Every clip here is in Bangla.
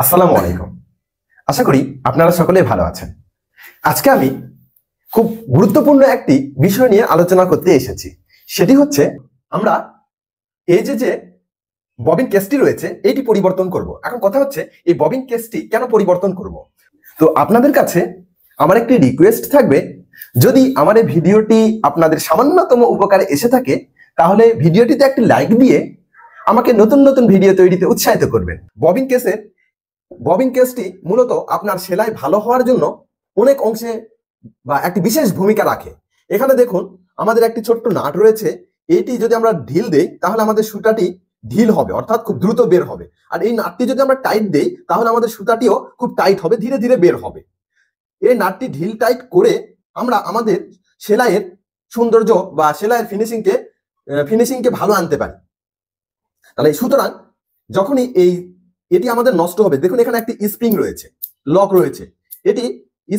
আসসালামু আলাইকুম। আশা করি আপনারা সকলেই ভালো আছেন। আজকে আমি খুব গুরুত্বপূর্ণ একটি বিষয় নিয়ে আলোচনা করতে এসেছি। সেটি হচ্ছে আমরা এই যে ববিন কেসটি রয়েছে এটি পরিবর্তন করব। এখন কথা হচ্ছে এই ববিন কেসটি কেন পরিবর্তন করব। তো আপনাদের কাছে আমার একটি রিকোয়েস্ট থাকবে, যদি আমার এই ভিডিওটি আপনাদের সামান্যতম উপকারে এসে থাকে তাহলে ভিডিওটিতে একটি লাইক দিয়ে আমাকে নতুন নতুন ভিডিও তৈরিতে উৎসাহিত করবেন। ববিন কেসটি মূলত আপনার সেলাই ভালো হওয়ার জন্য অনেক অংশে বা একটি বিশেষ ভূমিকা রাখে। এখানে দেখুন আমাদের একটি ছোট্ট নাট রয়েছে, এটি যদি আমরা ঢিল দেই তাহলে আমাদের সুতাটি ঢিল হবে, অর্থাৎ খুব দ্রুত বের হবে। আর এই নাটটি যদি আমরা টাইট দেই তাহলে আমাদের সুতাটিও খুব টাইট হবে, ধীরে ধীরে বের হবে। এই নাটটি ঢিল টাইট করে আমরা আমাদের সেলাইয়ের সৌন্দর্য বা সেলাইয়ের ফিনিশিংকে ভালো আনতে পারি। তাহলে সুতরাং যখনই এটি আমাদের নষ্ট হবে, দেখুন এখানে একটি স্প্রিং রয়েছে, লক রয়েছে, এটি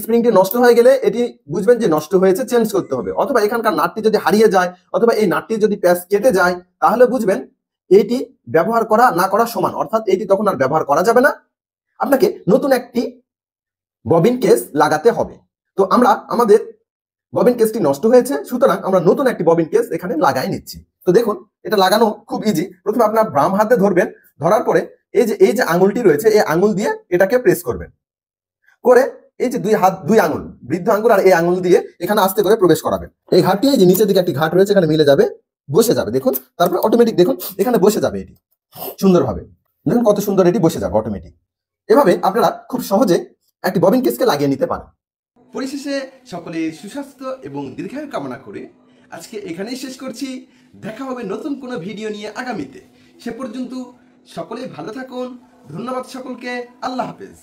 স্প্রিংটি নষ্ট হয়ে গেলে এটি বুঝবেন যে নষ্ট হয়েছে, চেঞ্জ করতে হবে। অথবা এখানকার নাটটি যদি হারিয়ে যায় অথবা এই নাটটি যদি প্যাচ কেটে যায় তাহলে বুঝবেন এটি ব্যবহার করা না করা সমান, অর্থাৎ এটি তখন আর ব্যবহার করা যাবে না, আপনাকে নতুন একটি ববিন কেস লাগাতে হবে। তো আমাদের ববিন কেসটি নষ্ট হয়েছে, সুতরাং আমরা নতুন একটি ববিন কেস এখানে লাগাই নিচ্ছি। তো দেখুন এটা লাগানো খুব ইজি। প্রথমে আপনার বাম হাতে ধরবেন, ধরার পরে এই যে আঙুলটি রয়েছে এই আঙুল দিয়ে এটাকে প্রেস করবেন, করে এই যে দুই আঙুল, বৃদ্ধ আঙুল আর এই আঙুল দিয়ে এখানে আস্তে করে প্রবেশ করাবেন। এই ঘাটটি এই যে নিচের দিকে একটি ঘাট রয়েছে এখানে মিলে যাবে, বসে যাবে। দেখুন তারপরে অটোমেটিক দেখুন এখানে বসে যাবে, এটি সুন্দরভাবে দেখুন কত সুন্দর এটি বসে যাবে অটোমেটিক। এভাবে আপনারা খুব সহজে একটি ববিন কেসকে লাগিয়ে নিতে পারেন। পরিশেষে সকলে সুস্বাস্থ্য এবং দীর্ঘায়ু কামনা করে আজকে এখানেই শেষ করছি। দেখা হবে নতুন কোনো ভিডিও নিয়ে আগামীতে। সে পর্যন্ত সকলেই ভালো থাকুন। ধন্যবাদ সকলকে। আল্লাহ হাফেজ।